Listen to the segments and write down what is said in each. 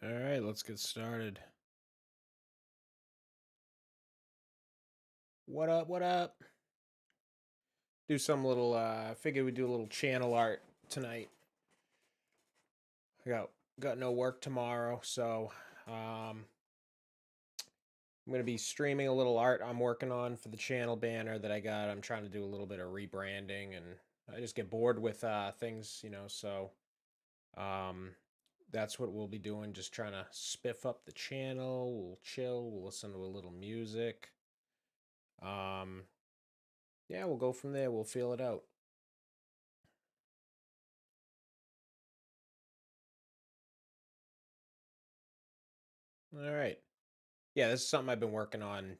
All right, let's get started. What up? What up? Do some little figured we'd do a little channel art tonight. I got no work tomorrow, so I'm going to be streaming a little art I'm working on for the channel banner that I got. I'm trying to do a little bit of rebranding, and I just get bored with things, so um that's what we'll be doing, just trying to spiff up the channel. We'll chill, we'll listen to a little music. Um yeah, we'll go from there. We'll feel it out. All right. Yeah, this is something I've been working on.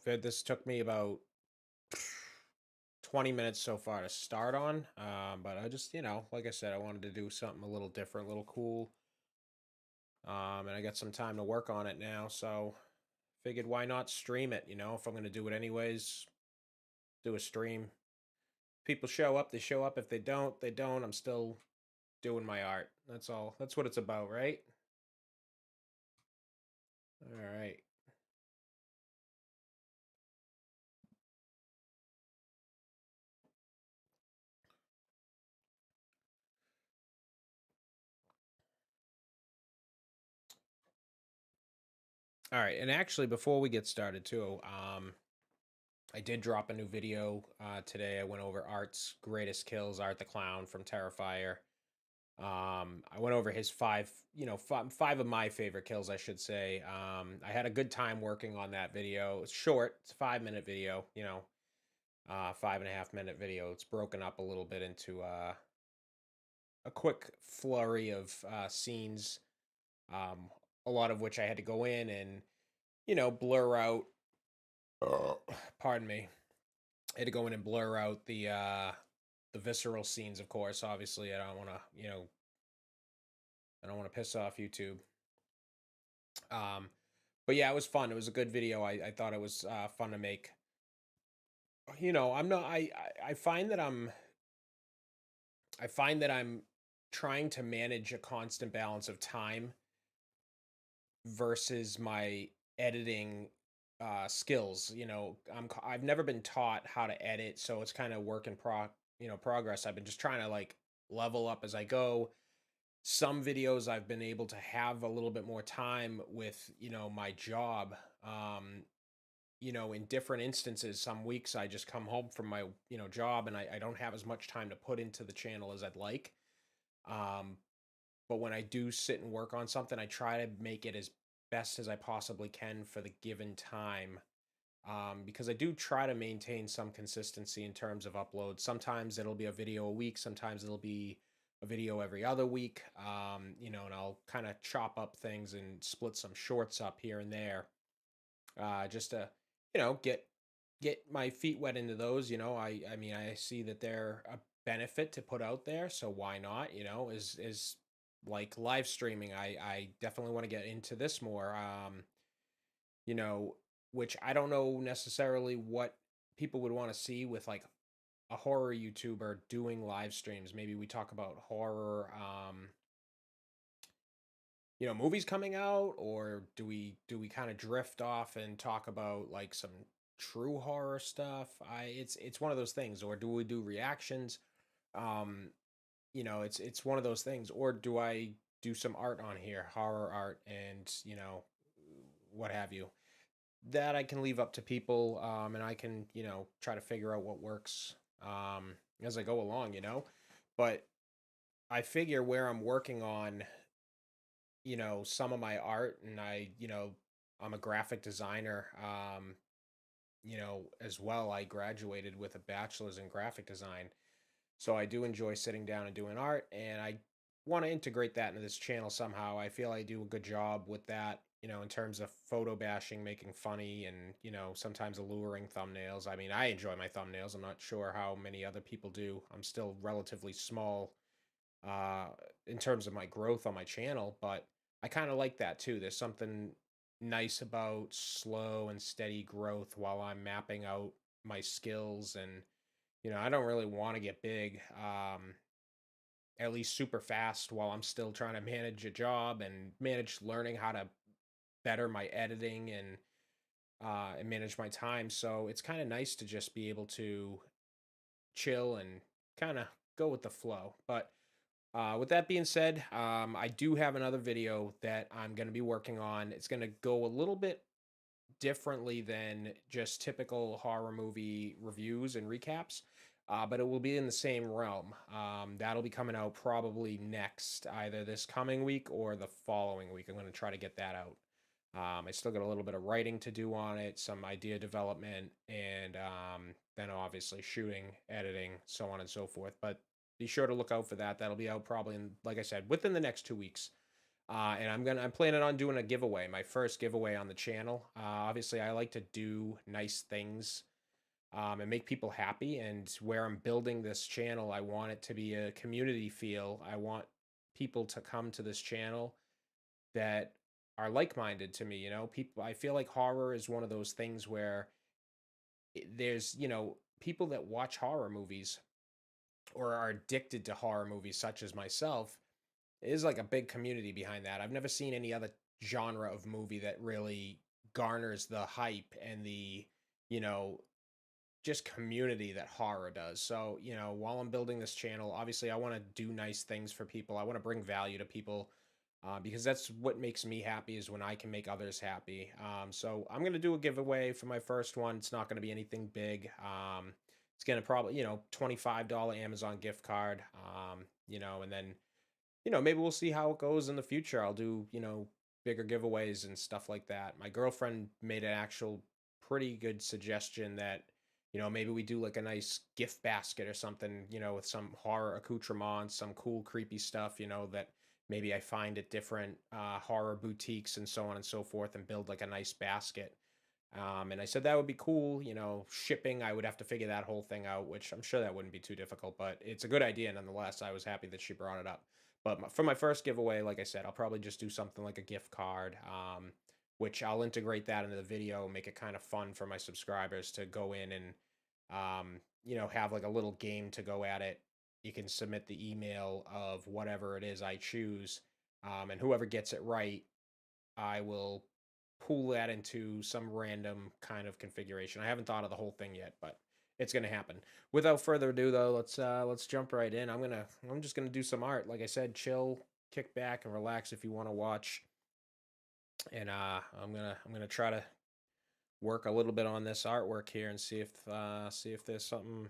This took me about 20 minutes so far to start on. But I just, like I said, I wanted to do something a little different, a little cool. And I got some time to work on it now. So figured why not stream it? If I'm going to do it anyways, do a stream. People show up, they show up. If they don't, they don't. I'm still doing my art. That's all. That's what it's about, right? All right. All right. And actually, before we get started, too, I did drop a new video today. I went over Art's greatest kills, Art the Clown from Terrifier. I went over his five of my favorite kills, I should say. I had a good time working on that video. It's short, it's a 5 minute video, 5.5 minute video. It's broken up a little bit into a quick flurry of scenes, um, a lot of which I had to go in and, blur out. Pardon me. I had to go in and blur out the visceral scenes, of course. Obviously, I don't want to piss off YouTube. Um, but yeah, it was fun. It was a good video. I thought it was fun to make. I'm not. I find that I'm trying to manage a constant balance of time versus my editing skills. I've never been taught how to edit, so it's kind of work in progress. I've been just trying to like level up as I go. Some videos I've been able to have a little bit more time with, my job. In different instances, some weeks I just come home from my, job, and I don't have as much time to put into the channel as I'd like. Um, but when I do sit and work on something, I try to make it as best as I possibly can for the given time. Because I do try to maintain some consistency in terms of uploads. Sometimes it'll be a video a week, sometimes it'll be a video every other week. And I'll kind of chop up things and split some shorts up here and there, just to, get my feet wet into those. I mean, I see that they're a benefit to put out there, so why not? Is like live streaming. I definitely want to get into this more. You know, which I don't know necessarily what people would want to see with like a horror YouTuber doing live streams. Maybe we talk about horror, movies coming out, or do we kind of drift off and talk about like some true horror stuff? It's one of those things. Or do we do reactions? Um, it's one of those things. Or do I do some art on here, horror art, and what have you? That I can leave up to people, and I can, try to figure out what works as I go along, But I figure where I'm working on, some of my art, and I'm a graphic designer, as well. I graduated with a bachelor's in graphic design. So I do enjoy sitting down and doing art, and I want to integrate that into this channel somehow. I feel I do a good job with that, in terms of photo bashing, making funny, and, sometimes alluring thumbnails. I mean, I enjoy my thumbnails. I'm not sure how many other people do. I'm still relatively small uh, in terms of my growth on my channel, but I kind of like that too. There's something nice about slow and steady growth while I'm mapping out my skills. And I don't really want to get big. at least super fast while I'm still trying to manage a job and manage learning how to better my editing and manage my time. So it's kind of nice to just be able to chill and kind of go with the flow. But with that being said, I do have another video that I'm going to be working on. It's going to go a little bit differently than just typical horror movie reviews and recaps, but it will be in the same realm. That'll be coming out probably next, either this coming week or the following week. I'm going to try to get that out. I still got a little bit of writing to do on it, some idea development, and then obviously shooting, editing, so on and so forth. But be sure to look out for that. That'll be out probably, like I said, within the next 2 weeks. And I'm planning on doing a giveaway, my first giveaway on the channel. Obviously, I like to do nice things and make people happy. And where I'm building this channel, I want it to be a community feel. I want people to come to this channel that are like-minded to me. People. I feel like horror is one of those things where there's people that watch horror movies or are addicted to horror movies, such as myself. Is like a big community behind that. I've never seen any other genre of movie that really garners the hype and the, you know, just community that horror does. So, while I'm building this channel, obviously I want to do nice things for people. I want to bring value to people because that's what makes me happy is when I can make others happy. So I'm going to do a giveaway for my first one. It's not going to be anything big. It's going to probably, $25 Amazon gift card, and then maybe we'll see how it goes in the future. I'll do, bigger giveaways and stuff like that. My girlfriend made an actual pretty good suggestion that, maybe we do like a nice gift basket or something, with some horror accoutrements, some cool, creepy stuff, that maybe I find at different horror boutiques and so on and so forth and build like a nice basket. And I said that would be cool. Shipping, I would have to figure that whole thing out, which I'm sure that wouldn't be too difficult, but it's a good idea nonetheless. I was happy that she brought it up. But for my first giveaway, like I said, I'll probably just do something like a gift card, which I'll integrate that into the video, make it kind of fun for my subscribers to go in and, have like a little game to go at it. You can submit the email of whatever it is I choose, and whoever gets it right, I will pull that into some random kind of configuration. I haven't thought of the whole thing yet, but it's gonna happen. Without further ado though, let's jump right in. I'm just gonna do some art. Like I said, chill, kick back and relax if you want to watch. And I'm gonna try to work a little bit on this artwork here and see if there's something,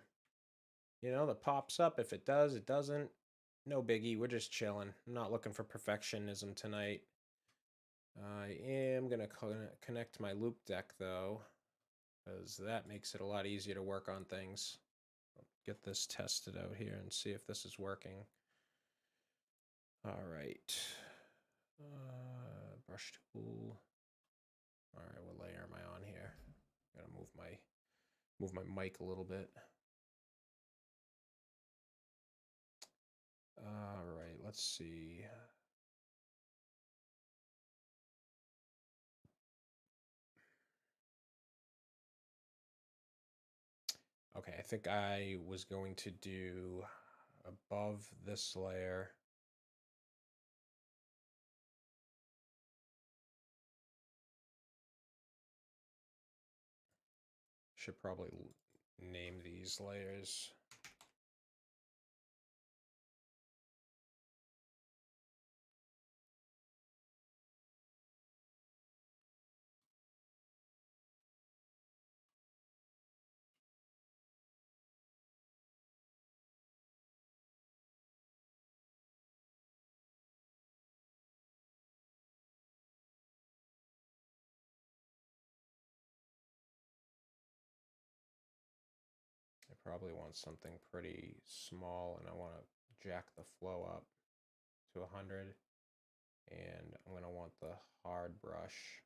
that pops up. If it does, it doesn't. No biggie. We're just chilling. I'm not looking for perfectionism tonight. I am going to connect my loop deck though, because that makes it a lot easier to work on things. Get this tested out here and see if this is working. All right. Brush tool. All right, what layer am I on here? Gotta move my mic a little bit. All right, let's see. Okay, I think I was going to do above this layer. Should probably name these layers. I probably want something pretty small and I want to jack the flow up to 100, and I'm going to want the hard brush.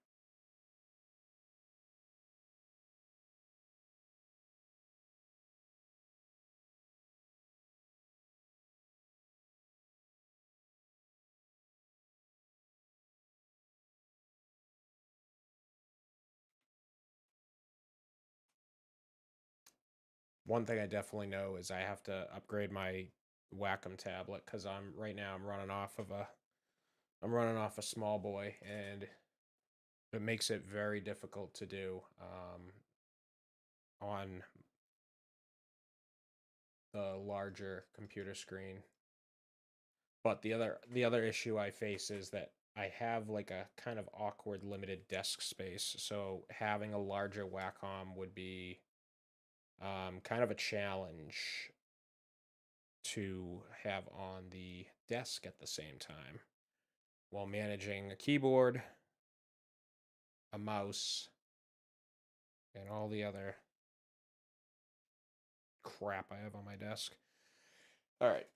One thing I definitely know is I have to upgrade my Wacom tablet because right now I'm running off a small boy, and it makes it very difficult to do on the larger computer screen. But the other issue I face is that I have like a kind of awkward limited desk space, so having a larger Wacom would be kind of a challenge to have on the desk at the same time while managing a keyboard, a mouse, and all the other crap I have on my desk. All right.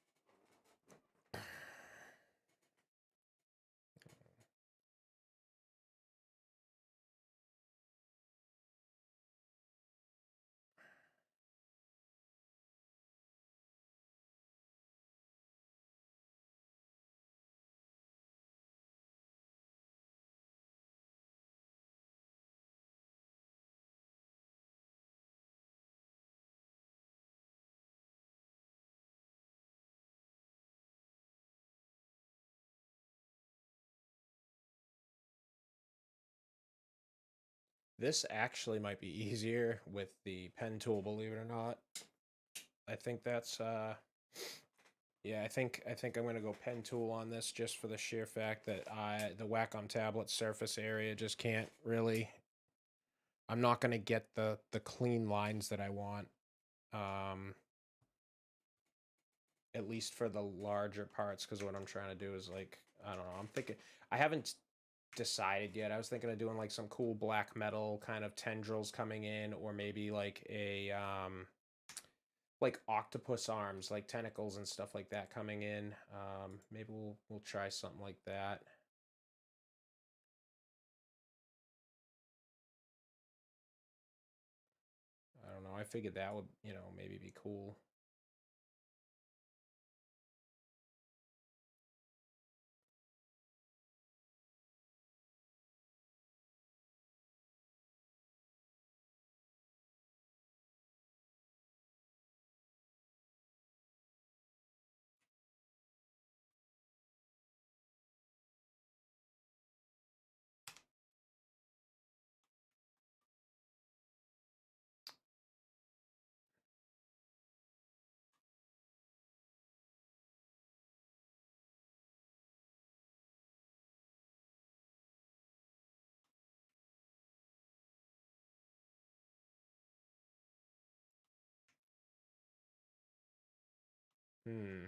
This actually might be easier with the pen tool, believe it or not. I think that's yeah, I think I'm gonna go pen tool on this just for the sheer fact that the Wacom tablet surface area just can't really. I'm not gonna get the clean lines that I want. Um, at least for the larger parts, because what I'm trying to do is like I don't know. I'm thinking I haven't decided yet. I was thinking of doing like some cool black metal kind of tendrils coming in, or maybe like octopus arms, like tentacles and stuff like that coming in. Maybe we'll try something like that. I don't know. I figured that would, maybe be cool. Hmm.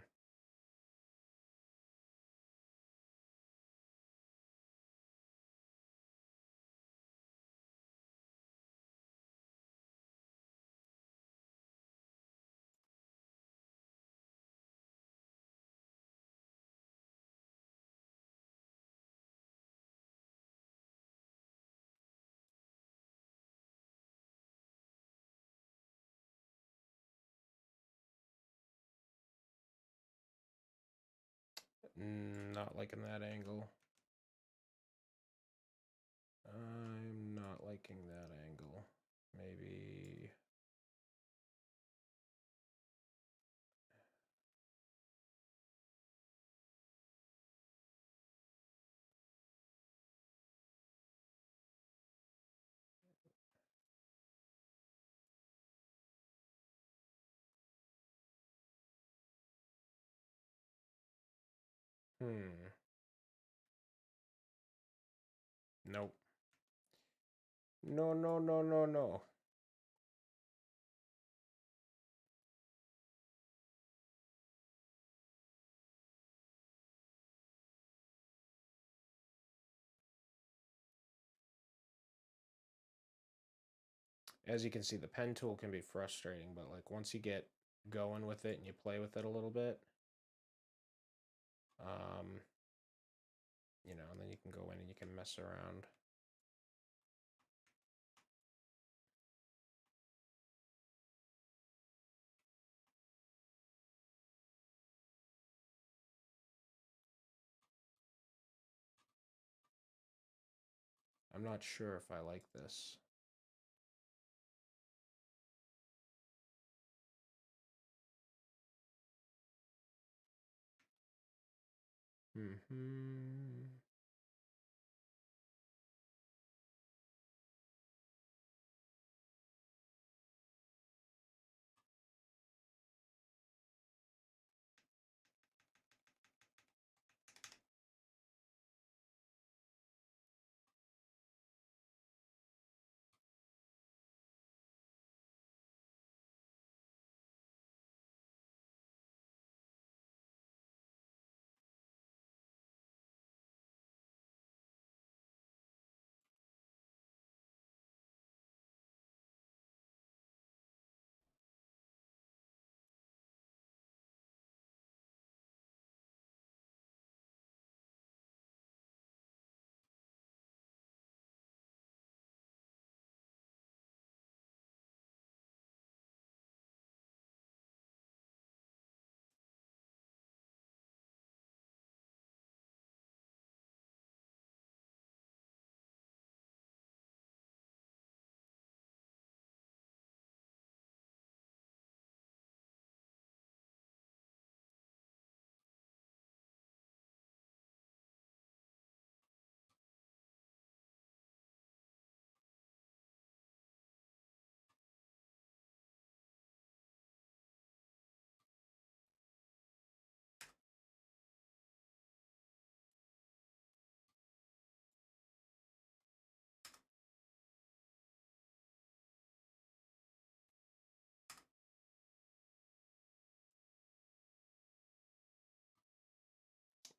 Not liking that angle. I'm not liking that angle. Maybe. Hmm. Nope. No, no, no, no, no. As you can see, the pen tool can be frustrating, but like once you get going with it and you play with it a little bit, um, and then you can go in and you can mess around. I'm not sure if I like this. Hmm.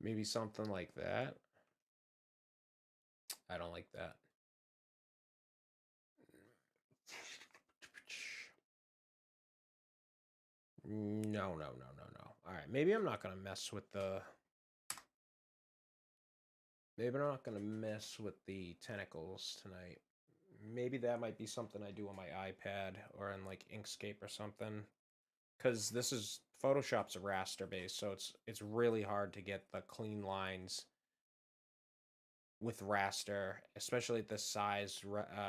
Maybe something like that. I don't like that. No, no, no, no, no. All right, maybe I'm not gonna mess with the. Maybe I'm not gonna mess with the tentacles tonight. Maybe that might be something I do on my iPad or in like Inkscape or something. Because this is Photoshop's a raster base, so it's really hard to get the clean lines with raster, especially at this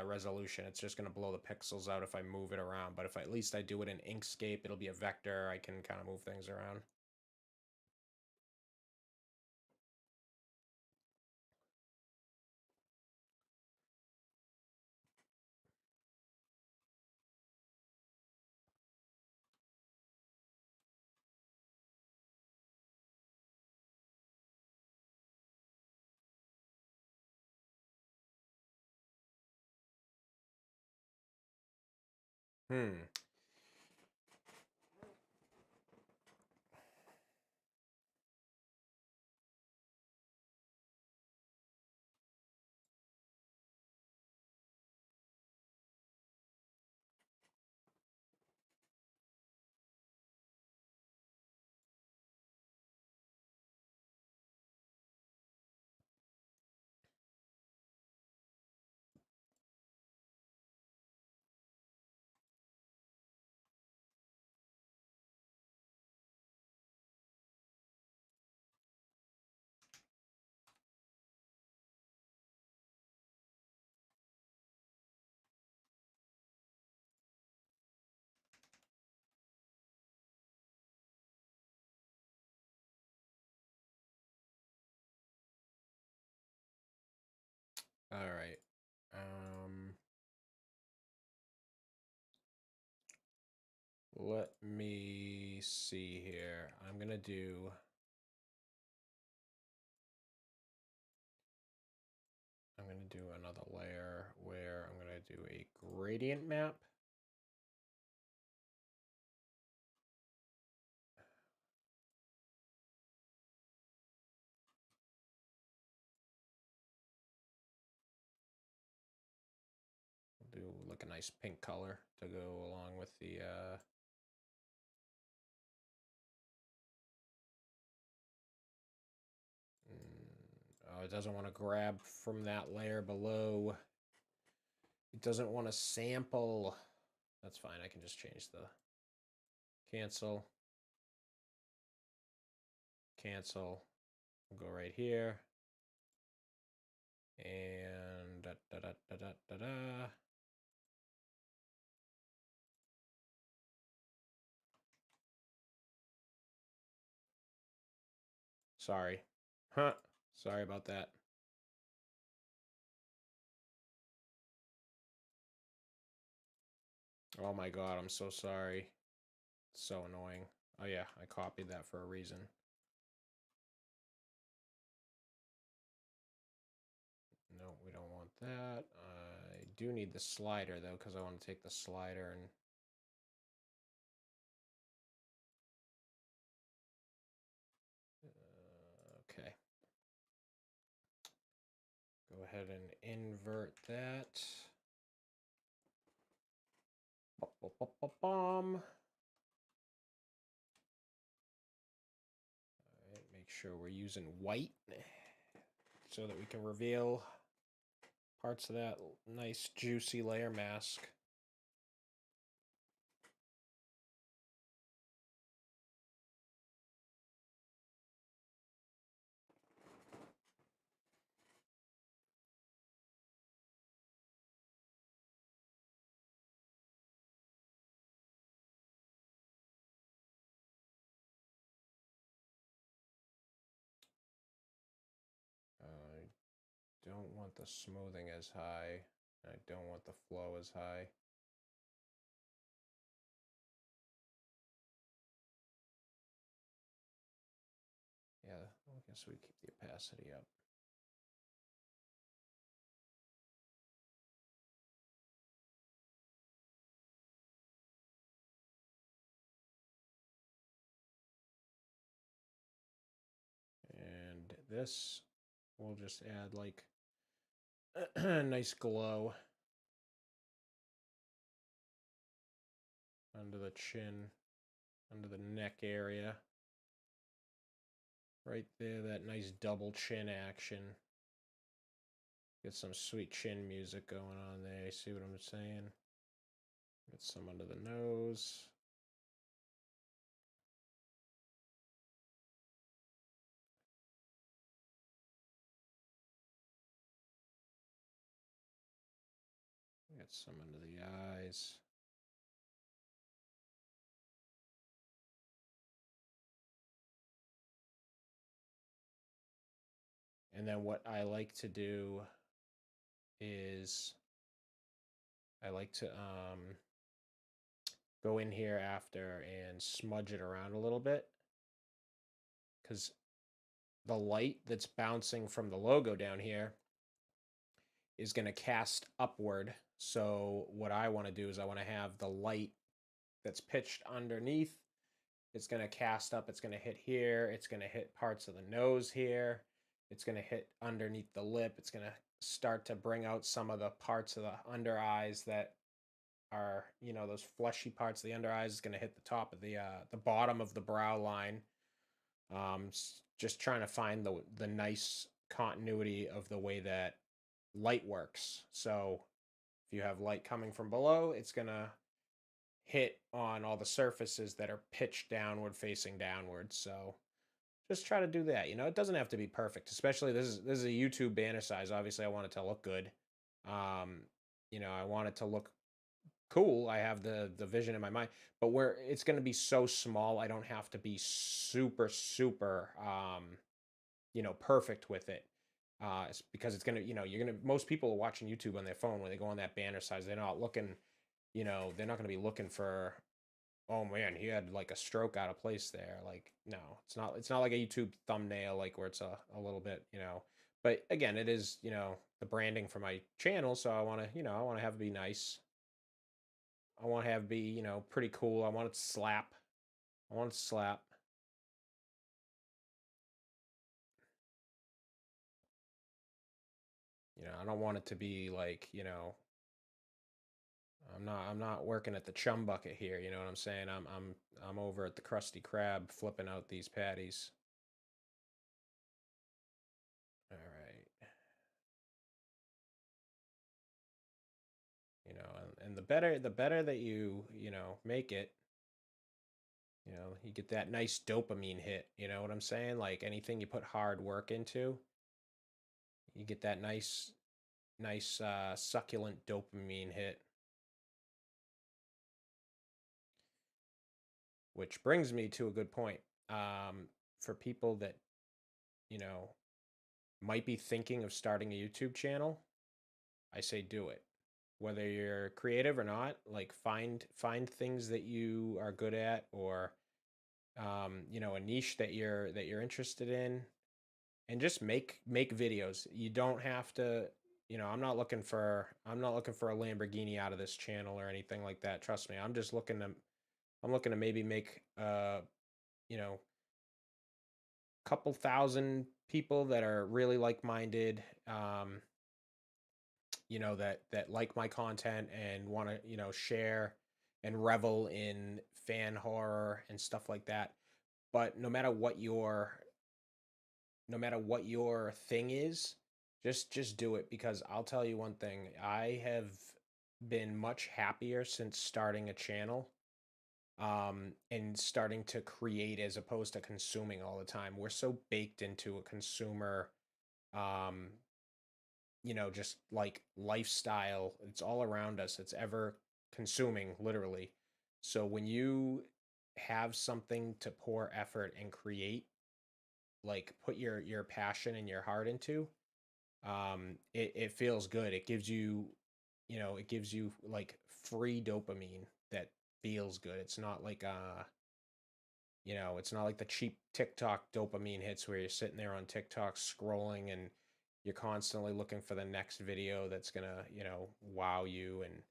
resolution. It's just going to blow the pixels out if I move it around. But if at least I do it in Inkscape, it'll be a vector. I can kind of move things around. Hmm. All right. Let me see here. I'm gonna do. I'm gonna do another layer where I'm gonna do a gradient map. Do like a nice pink color to go along with the oh, it doesn't want to grab from that layer below. It doesn't want to sample. That's fine. I can just change the cancel. Cancel. We'll go right here. And da da da da da da da. Sorry. Huh. Sorry about that. Oh my God, I'm so sorry. So annoying. Oh yeah, I copied that for a reason. No, we don't want that. I do need the slider though, because I want to take the slider and okay. Go ahead and invert that. Bum. All right, make sure we're using white so that we can reveal parts of that nice juicy layer mask. I don't want the smoothing as high. I don't want the flow as high. Yeah, I guess we keep the opacity up. And this, we'll just add like a nice glow under the chin, under the neck area. Right there, that nice double chin action. Get some sweet chin music going on there. See what I'm saying? Get some under the nose. Get some under the eyes. And then what I like to do is I like to go in here after and smudge it around a little bit, because the light that's bouncing from the logo down here is going to cast upward. So what I want to do is I want to have the light that's pitched underneath. It's going to cast up. It's going to hit here. It's going to hit parts of the nose here. It's going to hit underneath the lip. It's going to start to bring out some of the parts of the under eyes that are, those fleshy parts of the under eyes. Is going to hit the top of the bottom of the brow line. Just trying to find the nice continuity of the way that light works. So if you have light coming from below, it's gonna hit on all the surfaces that are pitched downward, facing downward. So just try to do that. It doesn't have to be perfect. Especially this is a YouTube banner size. Obviously, I want it to look good. Um, I want it to look cool. I have the vision in my mind, but where it's going to be so small, I don't have to be super super perfect with it. It's because it's gonna, you're gonna. Most people are watching YouTube on their phone when they go on that banner size. They're not looking, they're not gonna be looking for. Oh man, he had like a stroke out of place there. Like, no, it's not. It's not like a YouTube thumbnail, like where it's a little bit, But again, it is, the branding for my channel. So I want to, I want to have it be nice. I want to have it be, pretty cool. I want it to slap. I want it to slap. I don't want it to be like, I'm not working at the chum bucket here, you know what I'm saying? I'm over at the Krusty Krab flipping out these patties. All right. And the better that you make it, you get that nice dopamine hit, you know what I'm saying? Like anything you put hard work into, you get that nice succulent dopamine hit. Which brings me to a good point. For people that, might be thinking of starting a YouTube channel, I say do it. Whether you're creative or not, like find things that you are good at, or a niche that you're interested in, and just make videos. You don't have to, I'm not looking for a Lamborghini out of this channel or anything like that. Trust me. I'm looking to maybe make you know, couple thousand people that are really like-minded, that like my content and want to, share and revel in fan horror and stuff like that. But no matter what your thing is, just do it, because I'll tell you one thing. I have been much happier since starting a channel, and starting to create as opposed to consuming all the time. We're so baked into a consumer, um, just like lifestyle. It's all around us. It's ever consuming, literally. So when you have something to pour effort and create, like put your passion and your heart into, it feels good. It gives you like free dopamine that feels good. It's not like the cheap TikTok dopamine hits where you're sitting there on TikTok scrolling and you're constantly looking for the next video that's gonna, wow you, and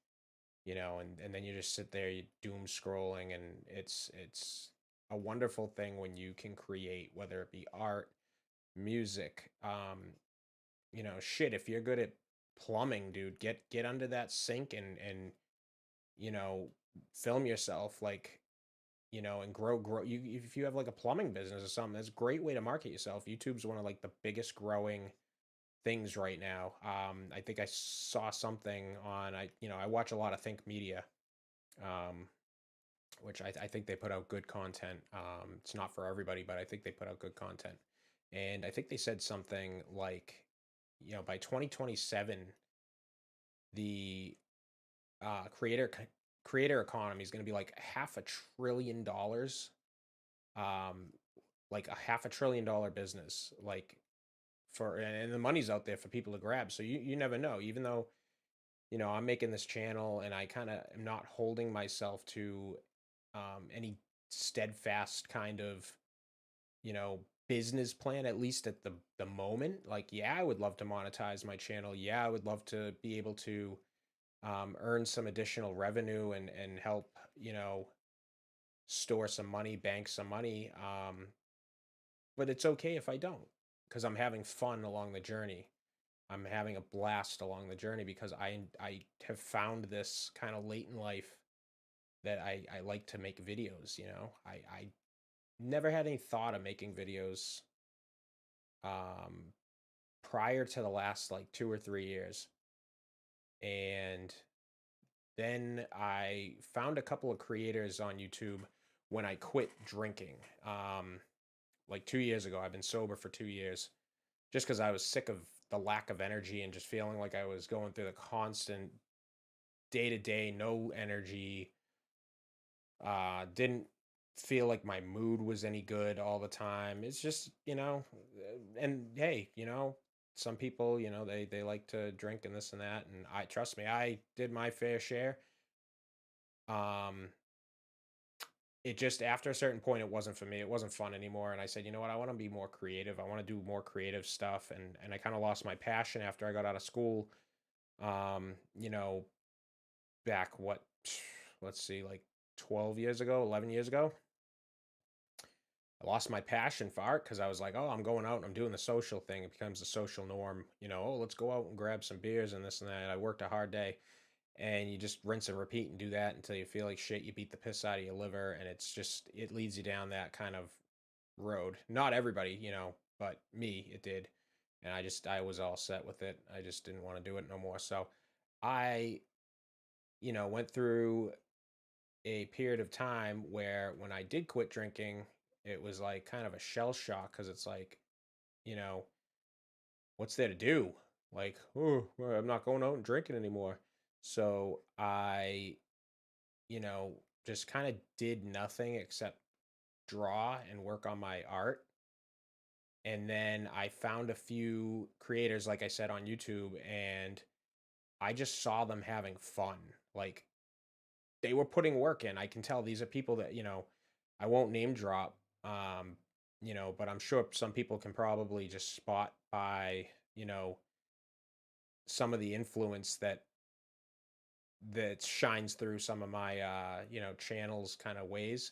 then you just sit there, you doom scrolling, and it's a wonderful thing when you can create, whether it be art, music, shit, if you're good at plumbing, dude, get under that sink and you know, film yourself, like, and grow you. If you have like a plumbing business or something, that's a great way to market yourself. YouTube's one of like the biggest growing things right now. I think I saw something on, I watch a lot of Think Media, um, which I think they put out good content. It's not for everybody, but I think they put out good content. And I think they said something like, by 2027, the uh, creator creator economy is going to be like $500 billion, um, like $500 billion business, like, and the money's out there for people to grab. So you never know. Even though, I'm making this channel and I kind of am not holding myself to any steadfast kind of, business plan, at least at the moment. Like, yeah, I would love to monetize my channel. Yeah, I would love to be able to earn some additional revenue and help, store some money, bank some money. But it's okay if I don't, because I'm having fun along the journey. I'm having a blast along the journey because I have found this kind of late in life that I like to make videos. I never had any thought of making videos um, prior to the last like 2 or 3 years, and then I found a couple of creators on YouTube when I quit drinking. Like 2 years ago, I've been sober for 2 years, just because I was sick of the lack of energy and just feeling like I was going through the constant day to day, no energy. Didn't feel like my mood was any good all the time. It's just, and hey, some people, they like to drink and this and that. And trust me, I did my fair share. Um, it just, after a certain point, it wasn't for me. It wasn't fun anymore. And I said, you know what? I want to be more creative. I want to do more creative stuff. And I kind of lost my passion after I got out of school. Um, you know, back what, let's see, like 12 years ago, 11 years ago. I lost my passion for art because I was like, oh, I'm going out and I'm doing the social thing. It becomes the social norm, oh, let's go out and grab some beers and this and that. I worked a hard day, and you just rinse and repeat and do that until you feel like shit. You beat the piss out of your liver, and it leads you down that kind of road. Not everybody, but me, it did. And I was all set with it. I just didn't want to do it no more. So I, went through a period of time where when I did quit drinking, it was like kind of a shell shock, because it's like, you know, what's there to do? Like, oh, well, I'm not going out and drinking anymore. So I, you know, just kind of did nothing except draw and work on my art. And then I found a few creators, like I said, on YouTube, and I just saw them having fun. Like they were putting work in. I can tell these are people that, I won't name drop, but I'm sure some people can probably just spot by, some of the influence that shines through some of my channels kind of ways.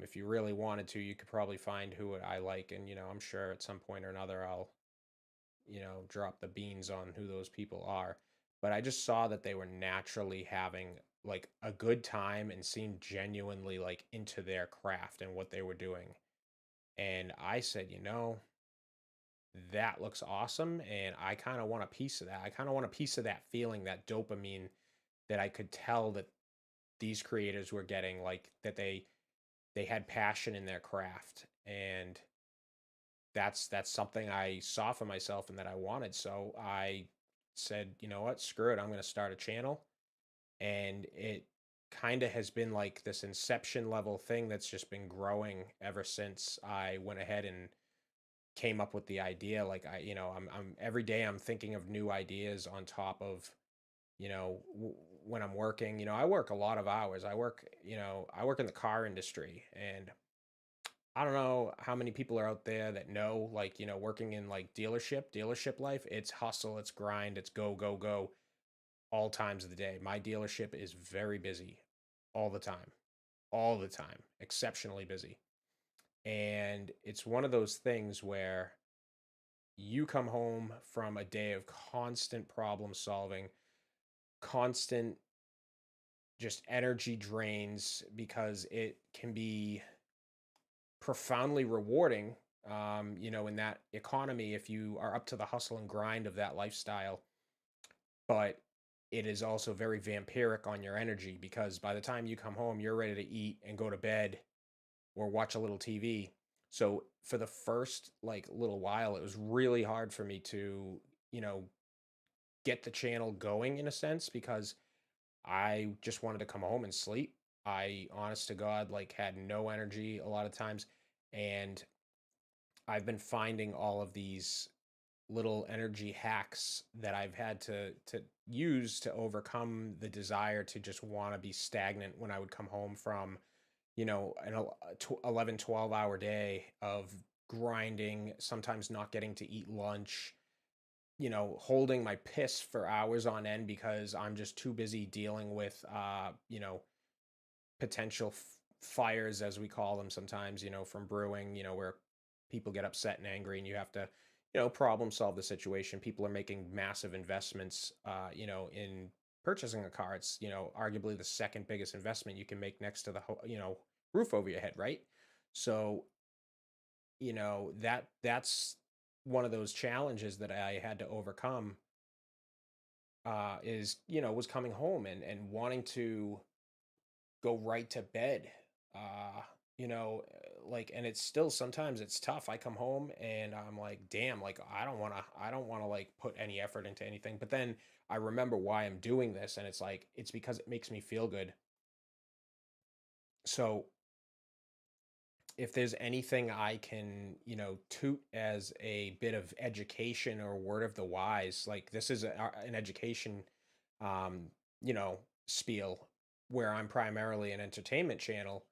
If you really wanted to, you could probably find who I like, and I'm sure at some point or another I'll drop the beans on who those people are. But I just saw that they were naturally having like a good time and seemed genuinely like into their craft and what they were doing. And I said, that looks awesome. And I kind of want a piece of that. I kind of want a piece of that feeling, that dopamine that I could tell that these creators were getting, like that they had passion in their craft. And that's something I saw for myself and that I wanted. So I said, you know what, screw it. I'm going to start a channel. And it kind of has been like this inception level thing that's just been growing ever since I went ahead and came up with the idea. Like I'm every day I'm thinking of new ideas on top of, when I'm working. I work a lot of hours. I work in the car industry, and I don't know how many people are out there that know, like, working in like dealership life. It's hustle, it's grind, it's go, go, go all times of the day. My dealership is very busy all the time, exceptionally busy. And it's one of those things where you come home from a day of constant problem solving, constant just energy drains, because it can be profoundly rewarding, in that economy if you are up to the hustle and grind of that lifestyle. But it is also very vampiric on your energy, because by the time you come home, you're ready to eat and go to bed or watch a little TV. So for the first like little while, it was really hard for me to, get the channel going in a sense, because I just wanted to come home and sleep. I, honest to God, like had no energy a lot of times. And I've been finding all of these little energy hacks that I've had to use to overcome the desire to just want to be stagnant when I would come home from, an 11, 12 hour day of grinding, sometimes not getting to eat lunch, holding my piss for hours on end because I'm just too busy dealing with, potential fires, as we call them sometimes, from brewing, where people get upset and angry and you have to, problem solve the situation. People are making massive investments, in purchasing a car. It's, arguably the second biggest investment you can make next to the, roof over your head, right? So, that's one of those challenges that I had to overcome, was coming home and wanting to go right to bed. Like, and it's still, sometimes it's tough. I come home and I'm like, damn, like I don't want to like put any effort into anything. But then I remember why I'm doing this, and it's like it's because it makes me feel good. So if there's anything I can, toot as a bit of education or word of the wise, like this is an education, um, spiel, where I'm primarily an entertainment channel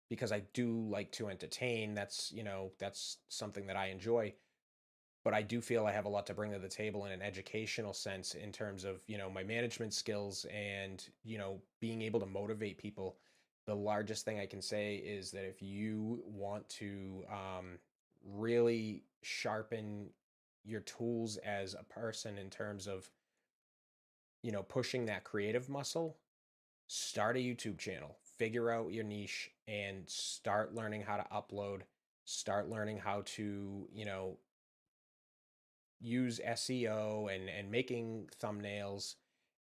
because I do like to entertain. That's something that I enjoy. But I do feel I have a lot to bring to the table in an educational sense, in terms of, my management skills and, being able to motivate people. The largest thing I can say is that if you want to, really sharpen your tools as a person in terms of, pushing that creative muscle, start a YouTube channel, figure out your niche, and start learning how to upload, start learning how to, use SEO and making thumbnails.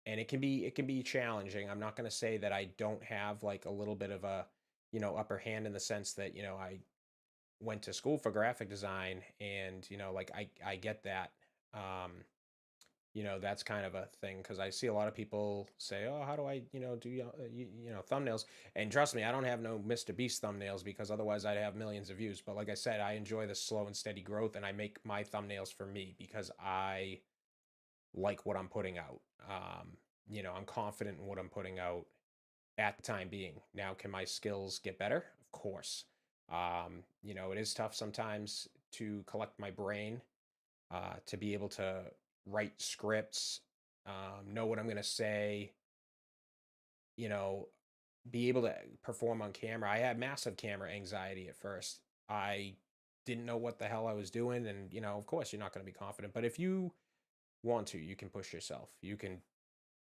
And it can be challenging. I'm not going to say that I don't have like a little bit of a, upper hand, in the sense that, I went to school for graphic design, and like I get that. Um that's kind of a thing because I see a lot of people say, "Oh, how do I, do thumbnails?" And trust me, I don't have no Mr. Beast thumbnails because otherwise I'd have millions of views. But like I said, I enjoy the slow and steady growth, and I make my thumbnails for me because I like what I'm putting out. I'm confident in what I'm putting out at the time being. Now, can my skills get better? Of course. It is tough sometimes to collect my brain, to be able to write scripts, know what I'm going to say, you know, be able to perform on camera. I had massive camera anxiety at first. I didn't know what the hell I was doing. And, of course, you're not going to be confident. But if you want to, you can push yourself. You can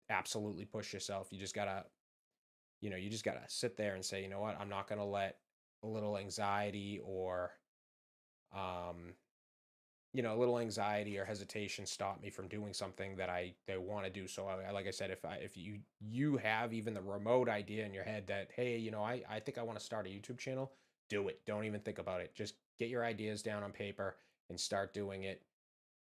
absolutely push yourself. You just gotta sit there and say, you know what, I'm not gonna let a little anxiety or um, a little anxiety or hesitation stop me from doing something that I want to do. So like I said, if you have even the remote idea in your head that, hey, I think I want to start a YouTube channel, do it. Don't even think about it. Just get your ideas down on paper and start doing it.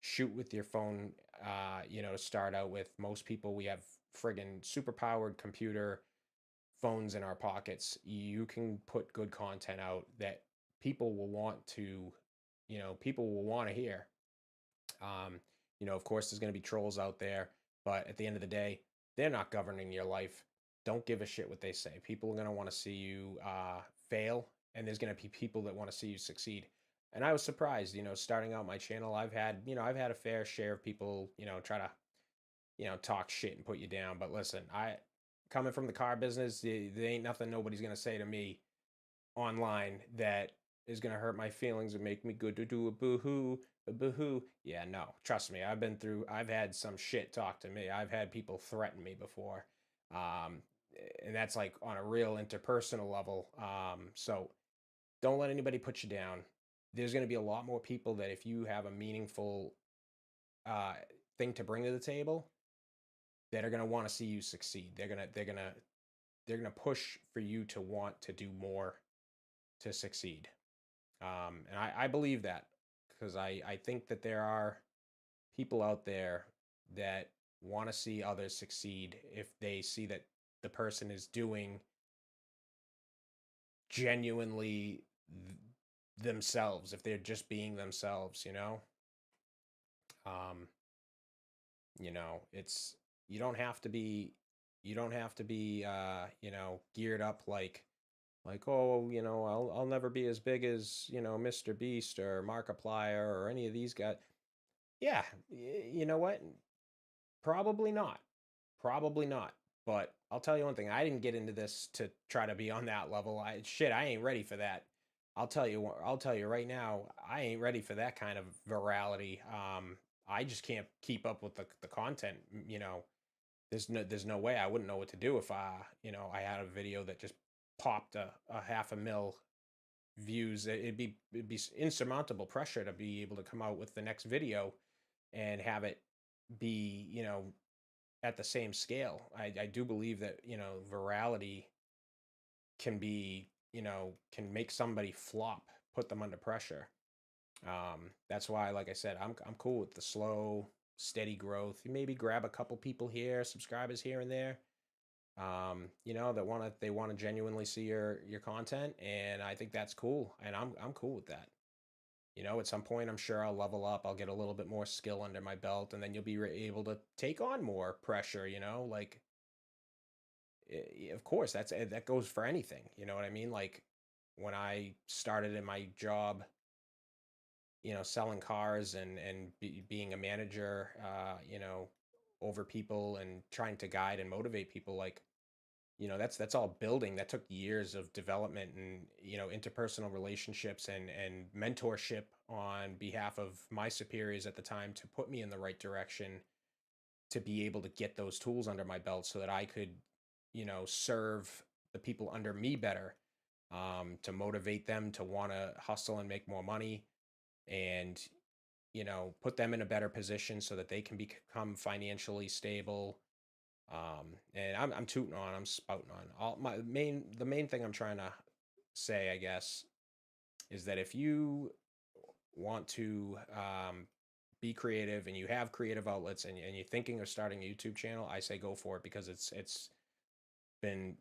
Shoot with your phone, to start out with. Most people, we have friggin' super powered computer phones in our pockets. You can put good content out that people will want to, people will want to hear. um, of course, there's going to be trolls out there, but at the end of the day, they're not governing your life. Don't give a shit what they say. People are going to want to see you fail, and there's going to be people that want to see you succeed. And I was surprised, starting out my channel, I've had a fair share of people, try to, talk shit and put you down. But listen, coming from the car business, there ain't nothing nobody's going to say to me online that is going to hurt my feelings and make me good to do a boohoo. Yeah, no, trust me. I've had some shit talk to me. I've had people threaten me before. Um, and that's like on a real interpersonal level. So don't let anybody put you down. There's going to be a lot more people that if you have a meaningful uh, thing to bring to the table, that are going to want to see you succeed. They're going to push for you to want to do more to succeed. And I believe that because I think that there are people out there that want to see others succeed if they see that the person is doing genuinely themselves, if they're just being themselves. Um, it's you don't have to be you don't have to be geared up like, oh, I'll never be as big as, Mr. Beast or Markiplier or any of these guys. Yeah, you know what? Probably not. Probably not. But I'll tell you one thing. I didn't get into this to try to be on that level. I ain't ready for that. I'll tell you right now, I ain't ready for that kind of virality. I just can't keep up with the content. There's no way I wouldn't know what to do if I had a video that just popped a half a mil views. It'd be insurmountable pressure to be able to come out with the next video and have it be, at the same scale. I do believe that, virality can make somebody flop, put them under pressure. That's why, like I said, I'm cool with the slow, steady growth. You maybe grab a couple people here, subscribers here and there, that they want to genuinely see your content, and I think that's cool, and I'm cool with that. At some point, I'm sure I'll level up. I'll get a little bit more skill under my belt, and then you'll be able to take on more pressure. Like, of course, that goes for anything. You know what I mean? Like when I started in my job, selling cars and being a manager, over people and trying to guide and motivate people. Like, that's all building. That took years of development and, interpersonal relationships and mentorship on behalf of my superiors at the time to put me in the right direction to be able to get those tools under my belt so that I could, serve the people under me better, to motivate them to want to hustle and make more money, and, put them in a better position so that they can become financially stable. And I'm tooting on, I'm spouting on. The main thing I'm trying to say, I guess, is that if you want to be creative and you have creative outlets and you're thinking of starting a YouTube channel, I say go for it because it's been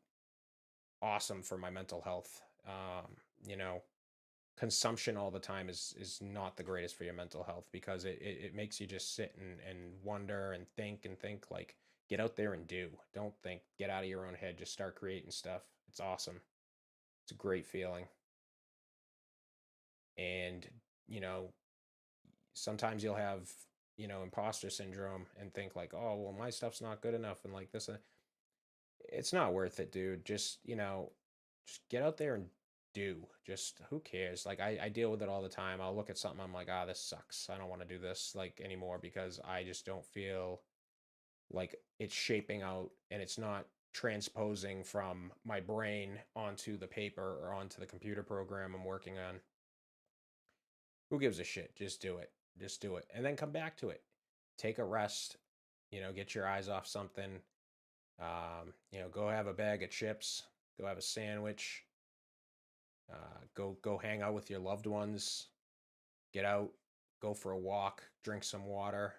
awesome for my mental health. You know, consumption all the time is not the greatest for your mental health because it makes you just sit and wonder and think like get out there and do. Don't think, get out of your own head, just start creating stuff. It's awesome. It's a great feeling. And, you know, sometimes you'll have, imposter syndrome and think like, oh, well, my stuff's not good enough and like this. It's not worth it, dude. Just, just get out there and do. Just who cares? Like I deal with it all the time. I'll look at something, I'm like, ah, this sucks. I don't want to do this like anymore because I just don't feel like it's shaping out and it's not transposing from my brain onto the paper or onto the computer program I'm working on. Who gives a shit? Just do it. Just do it. And then come back to it. Take a rest, get your eyes off something. Go have a bag of chips, go have a sandwich, go hang out with your loved ones, get out, go for a walk, drink some water,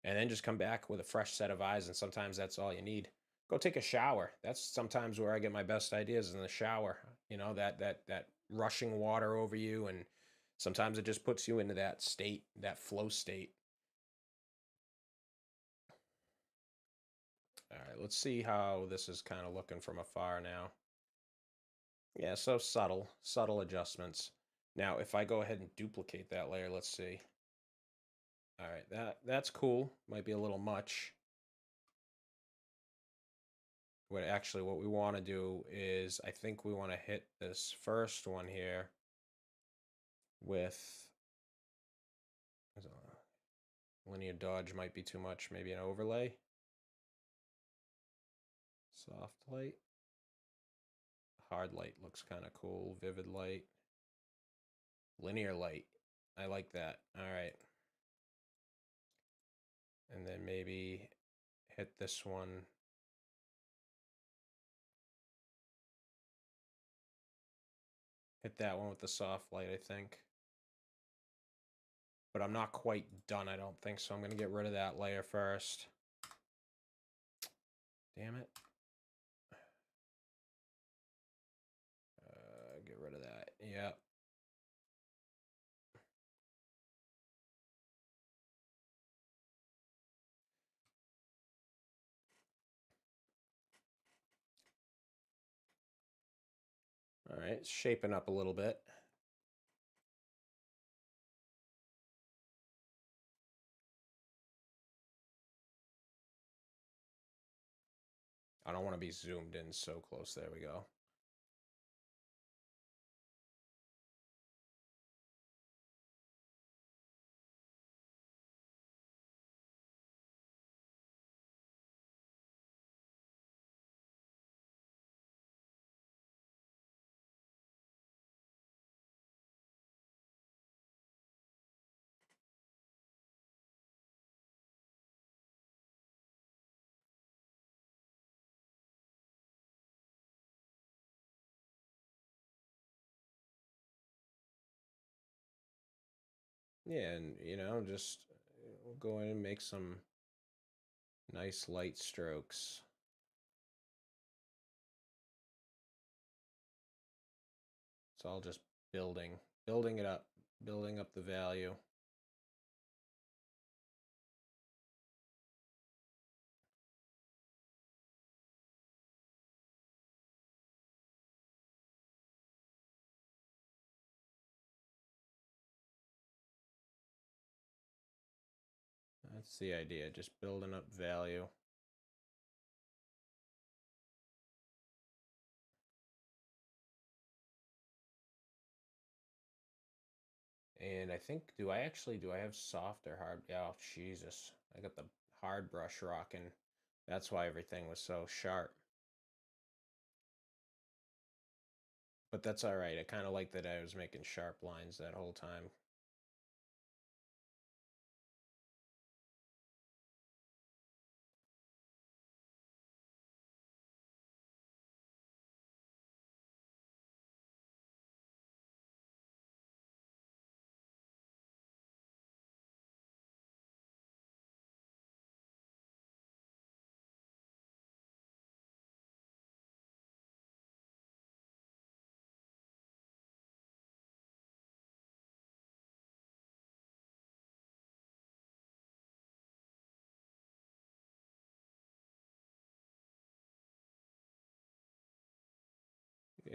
and then just come back with a fresh set of eyes. And sometimes that's all you need. Go take a shower. That's sometimes where I get my best ideas, in the shower. That rushing water over you, and sometimes it just puts you into that state, that flow state. All right, let's see how this is kind of looking from afar now. Yeah, so subtle adjustments. Now, if I go ahead and duplicate that layer, let's see. All right, that's cool. Might be a little much. What we want to do is, I think we want to hit this first one here with linear dodge might be too much. Maybe an overlay. Soft light. Hard light looks kind of cool. Vivid light. Linear light. I like that. All right. And then maybe hit this one. Hit that one with the soft light, I think. But I'm not quite done, I don't think, so I'm going to get rid of that layer first. Damn it. Get rid of that. Yep. All right, it's shaping up a little bit. I don't want to be zoomed in so close. There we go. Yeah, and just we'll go in and make some nice light strokes. It's all just building it up, building up the value. That's the idea, just building up value. And I think, do I have soft or hard? Oh, Jesus. I got the hard brush rocking. That's why everything was so sharp. But that's all right. I kind of like that I was making sharp lines that whole time.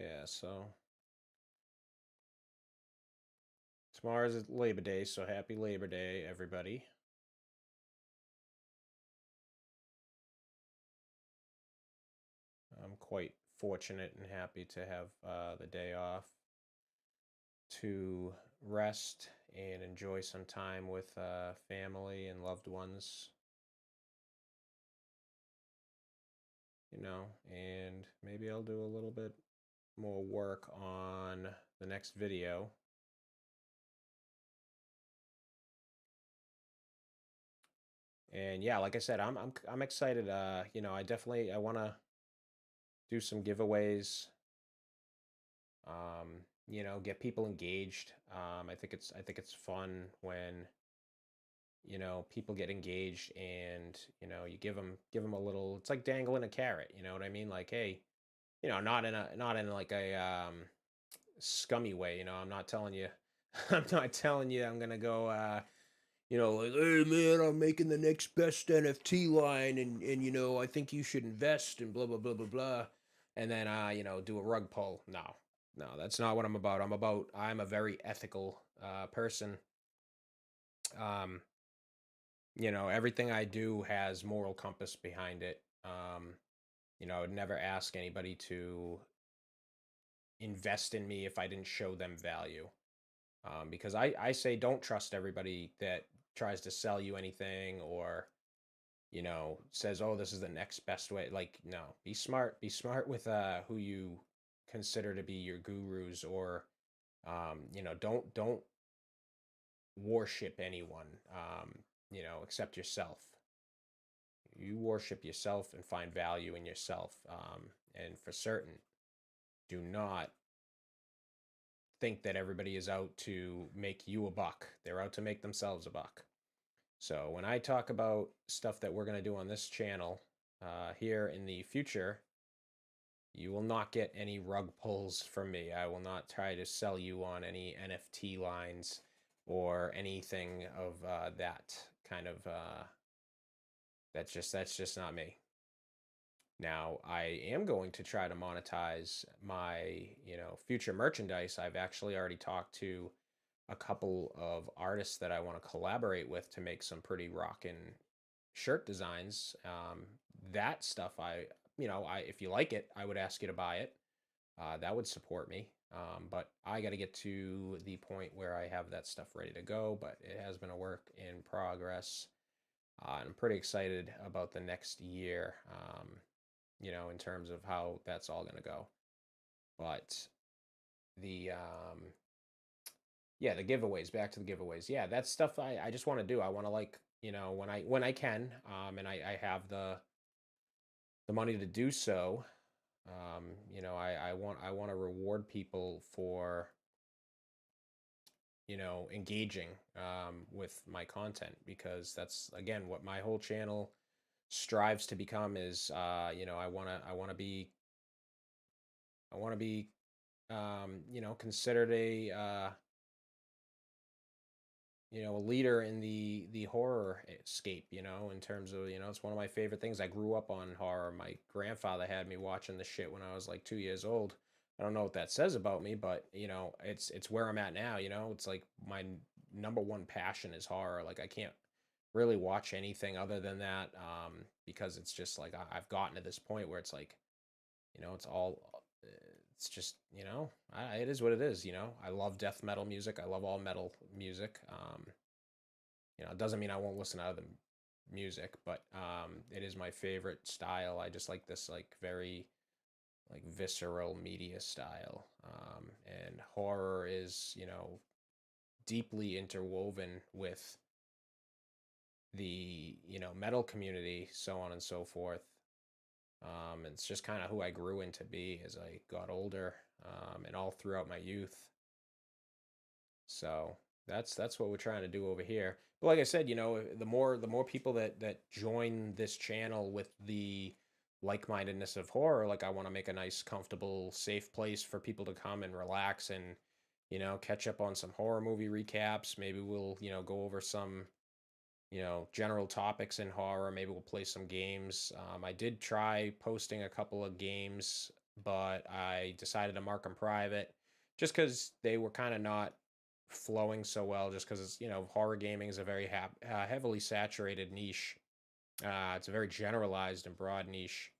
Yeah, so tomorrow's Labor Day, so happy Labor Day, everybody. I'm quite fortunate and happy to have the day off to rest and enjoy some time with family and loved ones, and maybe I'll do a little bit more work on the next video. And yeah, like I said, I'm excited. I want to do some giveaways. Get people engaged. I think it's fun when people get engaged, and you give them a little. It's like dangling a carrot. You know what I mean? Like, hey, not in like a scummy way. I'm not telling you. I'm not telling you I'm gonna go. Like, hey man, I'm making the next best NFT line, and I think you should invest and blah blah blah blah blah, and then do a rug pull. No, no, that's not what I'm about. I'm a very ethical person. Um, everything I do has moral compass behind it. I would never ask anybody to invest in me if I didn't show them value. Because I say don't trust everybody that tries to sell you anything, or says, oh, this is the next best way. Like, no, be smart with who you consider to be your gurus, or don't worship anyone, except yourself. You worship yourself and find value in yourself. And for certain, do not think that everybody is out to make you a buck. They're out to make themselves a buck. So when I talk about stuff that we're going to do on this channel here in the future, you will not get any rug pulls from me. I will not try to sell you on any NFT lines or anything of that kind of. That's just not me. Now, I am going to try to monetize my, future merchandise. I've actually already talked to a couple of artists that I want to collaborate with to make some pretty rockin' shirt designs. That stuff, if you like it, I would ask you to buy it. That would support me. But I got to get to the point where I have that stuff ready to go. But it has been a work in progress. And I'm pretty excited about the next year, in terms of how that's all going to go. But the, yeah, the giveaways, back to the giveaways. Yeah, that's stuff I just want to do. I want to, like, when I can, and I have the money to do so. I want to reward people for engaging with my content, because that's again what my whole channel strives to become is I want to be considered a leader in the horror escape, in terms of, it's one of my favorite things. I grew up on horror. My grandfather had me watching the shit when I was like 2 years old. I don't know what that says about me, but it's where I'm at now. It's like my number one passion is horror. Like, I can't really watch anything other than that, because it's just like I've gotten to this point where it's like, it's all it's just, it is what it is. I love death metal music. I love all metal music. It doesn't mean I won't listen to other music, but it is my favorite style. I just like this, like, very, like, visceral media style. And horror is, deeply interwoven with the, metal community, so on and so forth. It's just kind of who I grew into be as I got older, and all throughout my youth. So that's what we're trying to do over here. But like I said, the more people that join this channel with the like-mindedness of horror, like, I want to make a nice, comfortable, safe place for people to come and relax and catch up on some horror movie recaps. Maybe we'll go over some general topics in horror. Maybe we'll play some games. I did try posting a couple of games but I decided to mark them private just because they were kind of not flowing so well. Just because it's horror gaming is a very heavily saturated niche. It's a very generalized and broad niche.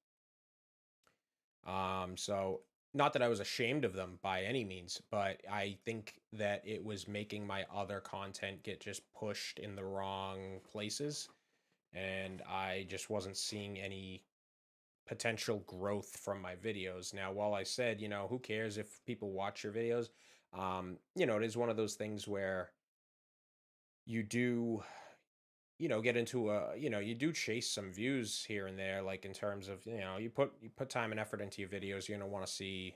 So not that I was ashamed of them by any means, but I think that it was making my other content get just pushed in the wrong places, and I just wasn't seeing any potential growth from my videos. Now, while I said, who cares if people watch your videos, it is one of those things where you do, get into you do chase some views here and there, like in terms of, you put time and effort into your videos, you're gonna want to see,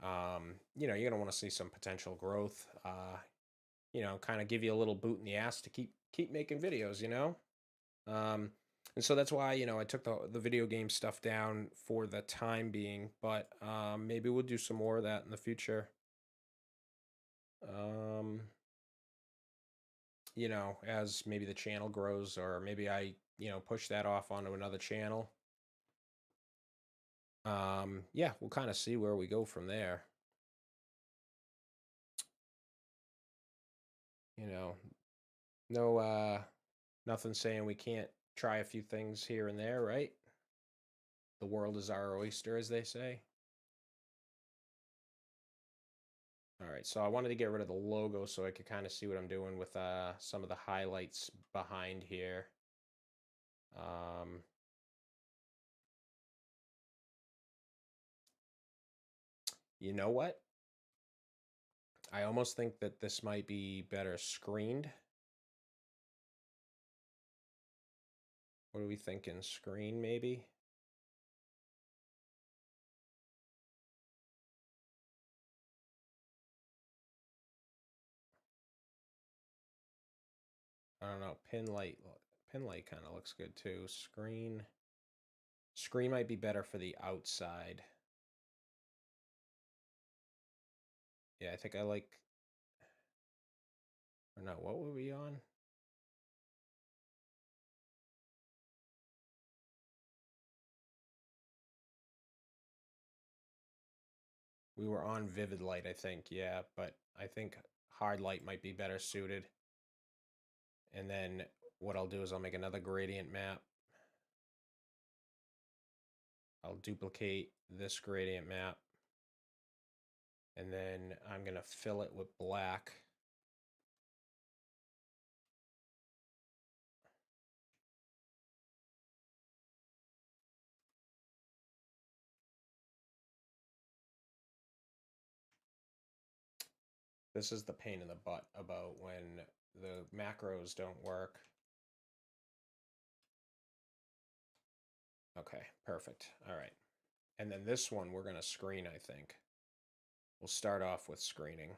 you're gonna want to see some potential growth, kind of give you a little boot in the ass to keep making videos. Um, and so that's why, I took the video game stuff down for the time being, but maybe we'll do some more of that in the future. Um, as maybe the channel grows, or maybe I, push that off onto another channel. Yeah, we'll kind of see where we go from there. You know, no, nothing saying we can't try a few things here and there, right? The world is our oyster, as they say. All right, so I wanted to get rid of the logo so I could kind of see what I'm doing with some of the highlights behind here. Um, you know what? I almost think that this might be better screened. What are we thinking? Screen, maybe? I don't know. Pin light kind of looks good too. Screen might be better for the outside. Yeah, I think I like. Or no, what were we on? We were on vivid light, I think. Yeah, but I think hard light might be better suited. And then what I'll do is I'll make another gradient map. I'll duplicate this gradient map. And then I'm going to fill it with black. This is the pain in the butt about when the macros don't work. Okay, perfect. All right. And then this one we're going to screen, I think. We'll start off with screening.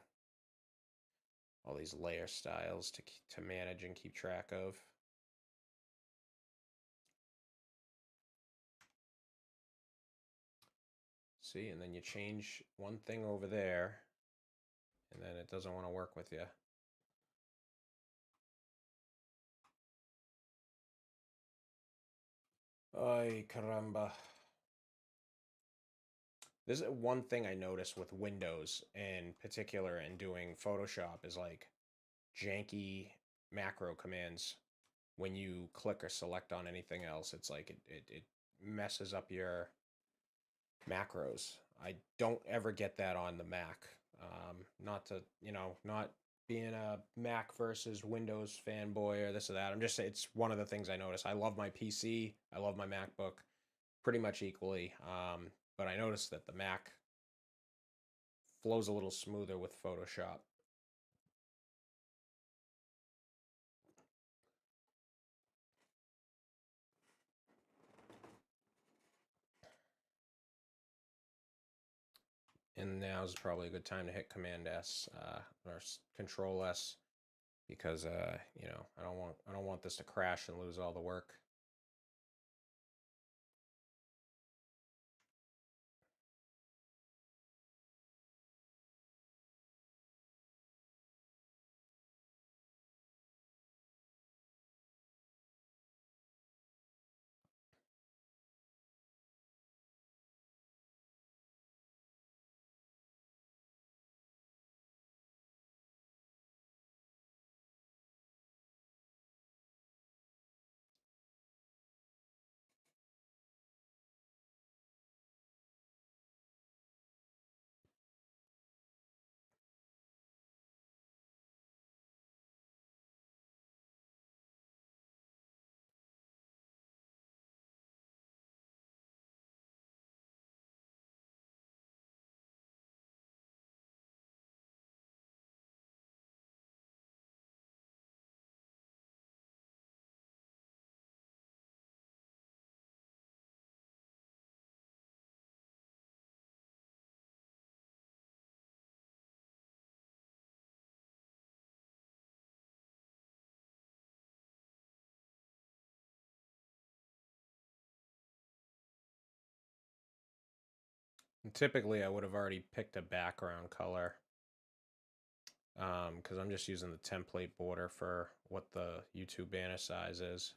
All these layer styles to manage and keep track of. See, and then you change one thing over there, and then it doesn't want to work with you. Ay, caramba. This is one thing I noticed with Windows in particular and doing Photoshop is like janky macro commands. When you click or select on anything else, it's like it messes up your macros. I don't ever get that on the Mac. Not to, not being a Mac versus Windows fanboy or this or that. I'm just saying it's one of the things I notice. I love my PC. I love my MacBook pretty much equally. But I noticed that the Mac flows a little smoother with Photoshop. And now is probably a good time to hit Command S or Control S because I don't want this to crash and lose all the work. Typically, I would have already picked a background color, because I'm just using the template border for what the YouTube banner size is.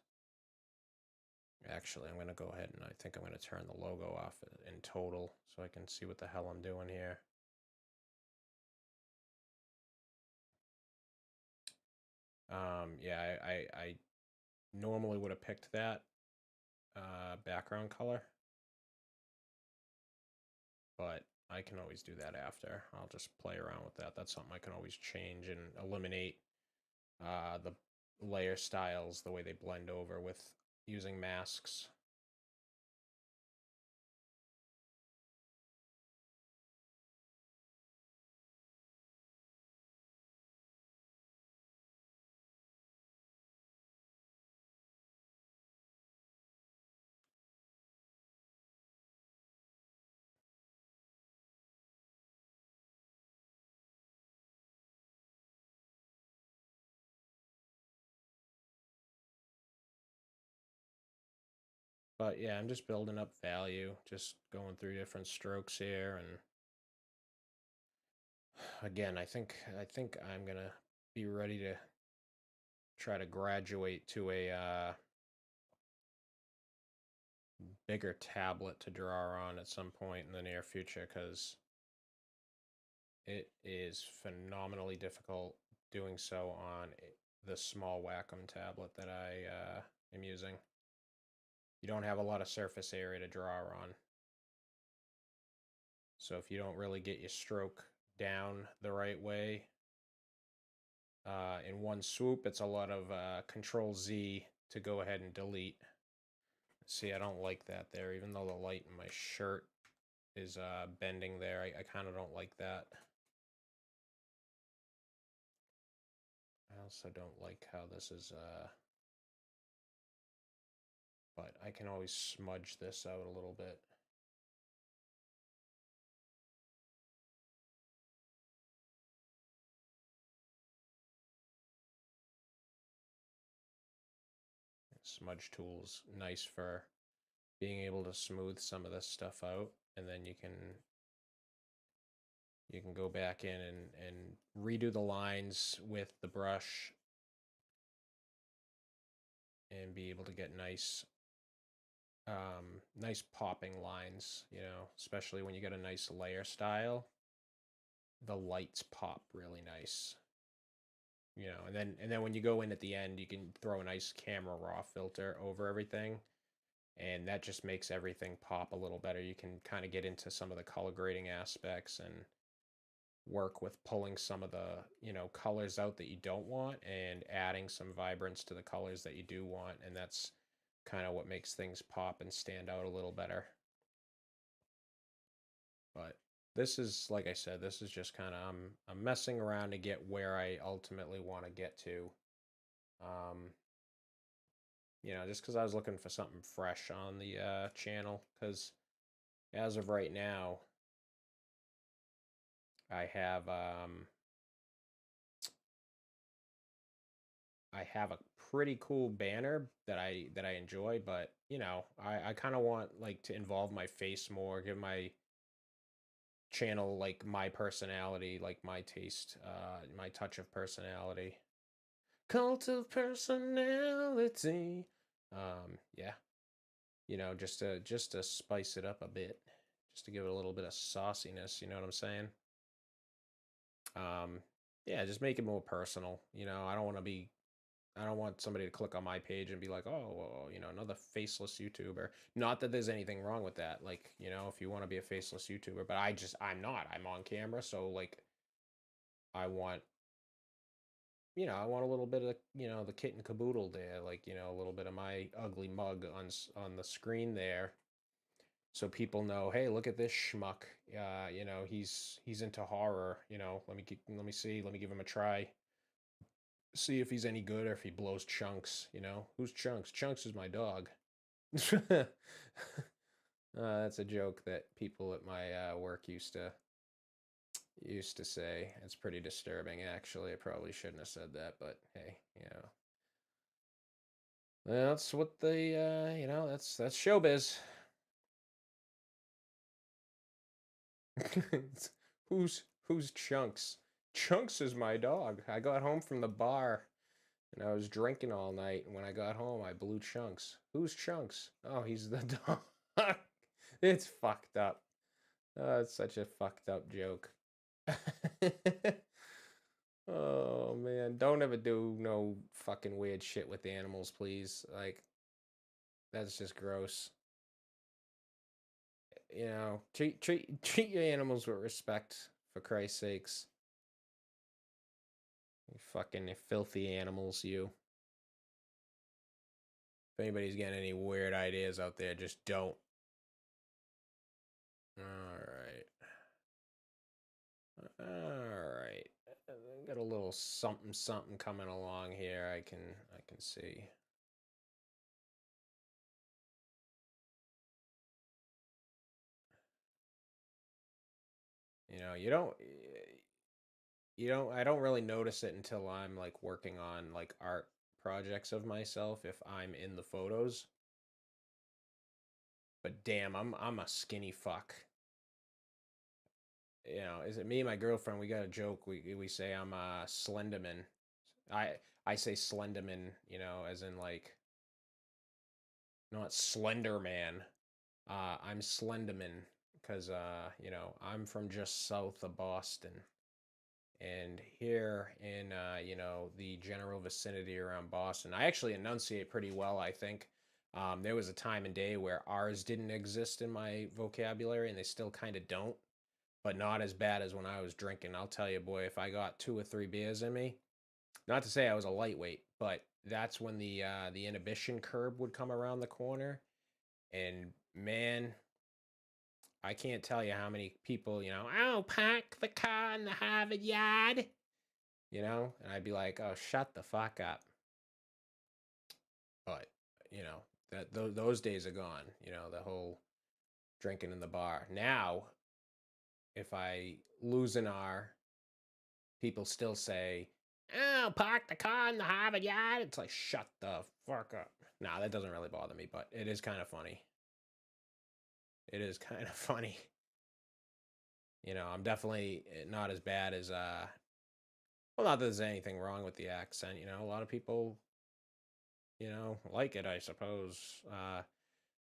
Actually, I'm going to go ahead and I think I'm going to turn the logo off in total so I can see what the hell I'm doing here. Yeah, I normally would have picked that background color, but I can always do that after. I'll just play around with that. That's something I can always change and eliminate the layer styles, the way they blend over with using masks. But yeah, I'm just building up value, just going through different strokes here, and again, I think I'm gonna be ready to try to graduate to a bigger tablet to draw on at some point in the near future, because it is phenomenally difficult doing so on the small Wacom tablet that I am using. You don't have a lot of surface area to draw on. So if you don't really get your stroke down the right way in one swoop, it's a lot of Control Z to go ahead and delete. See, I don't like that there, even though the light in my shirt is bending there. I kind of don't like that. I also don't like how this is, but I can always smudge this out a little bit. Smudge tool's nice for being able to smooth some of this stuff out, and then you can go back in and redo the lines with the brush and be able to get nice popping lines, especially when you get a nice layer style. The lights pop really nice. And then when you go in at the end, you can throw a nice camera raw filter over everything, and that just makes everything pop a little better. You can kind of get into some of the color grading aspects and work with pulling some of the colors out that you don't want and adding some vibrance to the colors that you do want, and that's kind of what makes things pop and stand out a little better. But this is, like I said, this is just kind of I'm messing around to get where I ultimately want to get to. um just because I was looking for something fresh on the channel, because as of right now I have I have a pretty cool banner that I enjoy, but I kind of want like to involve my face more, give my channel like my personality, like my taste, my touch of personality. Cult of personality. Yeah, just to spice it up a bit, just to give it a little bit of sauciness. You know what I'm saying? Um, yeah, just make it more personal. I don't want somebody to click on my page and be like, oh, well, another faceless YouTuber. Not that there's anything wrong with that. Like, if you want to be a faceless YouTuber, but I'm not. I'm on camera, so like, I want, I want a little bit of, the kit and caboodle there, like, a little bit of my ugly mug on the screen there, so people know, hey, look at this schmuck. He's into horror. Let me give him a try. See if he's any good or if he blows Chunks. Who's Chunks? Chunks is my dog. That's a joke that people at my work used to say. It's pretty disturbing, actually. I probably shouldn't have said that, but hey, that's what that's showbiz. Who's Chunks? Chunks is my dog. I got home from the bar and I was drinking all night, and when I got home, I blew Chunks. Who's Chunks? Oh, he's the dog. It's fucked up. Oh, it's such a fucked up joke. Oh man, don't ever do no fucking weird shit with animals, please. Like, that's just gross. You know, treat your animals with respect, for Christ's sakes. You fucking filthy animals, you. If anybody's getting any weird ideas out there, just don't. Alright. Alright. Got a little something something coming along here, I can see. You know, I don't really notice it until I'm like working on like art projects of myself if I'm in the photos. But damn, I'm a skinny fuck. You know, is it me and my girlfriend? We got a joke. We say I'm a Slenderman. I I say Slenderman, you know, as in like not Slender Man. I'm Slenderman because you know, I'm from just south of Boston. And here in you know, the general vicinity around Boston, I actually enunciate pretty well, I think. There was a time and day where R's didn't exist in my vocabulary, and they still kind of don't, but not as bad as when I was drinking. I'll tell you, boy, if I got 2 or 3 beers in me, not to say I was a lightweight, but that's when the inhibition curb would come around the corner, and man, I can't tell you how many people, you know, I'll park the car in the Harvard yard, you know, and I'd be like, oh, shut the fuck up. But you know, those days are gone. You know, the whole drinking in the bar. Now, if I lose an R, people still say, "Oh, park the car in the Harvard yard." It's like, shut the fuck up. Nah, that doesn't really bother me, but it is kind of funny. It is kind of funny. You know, I'm definitely not as bad as well, not that there's anything wrong with the accent. You know, a lot of people, you know, like it, I suppose.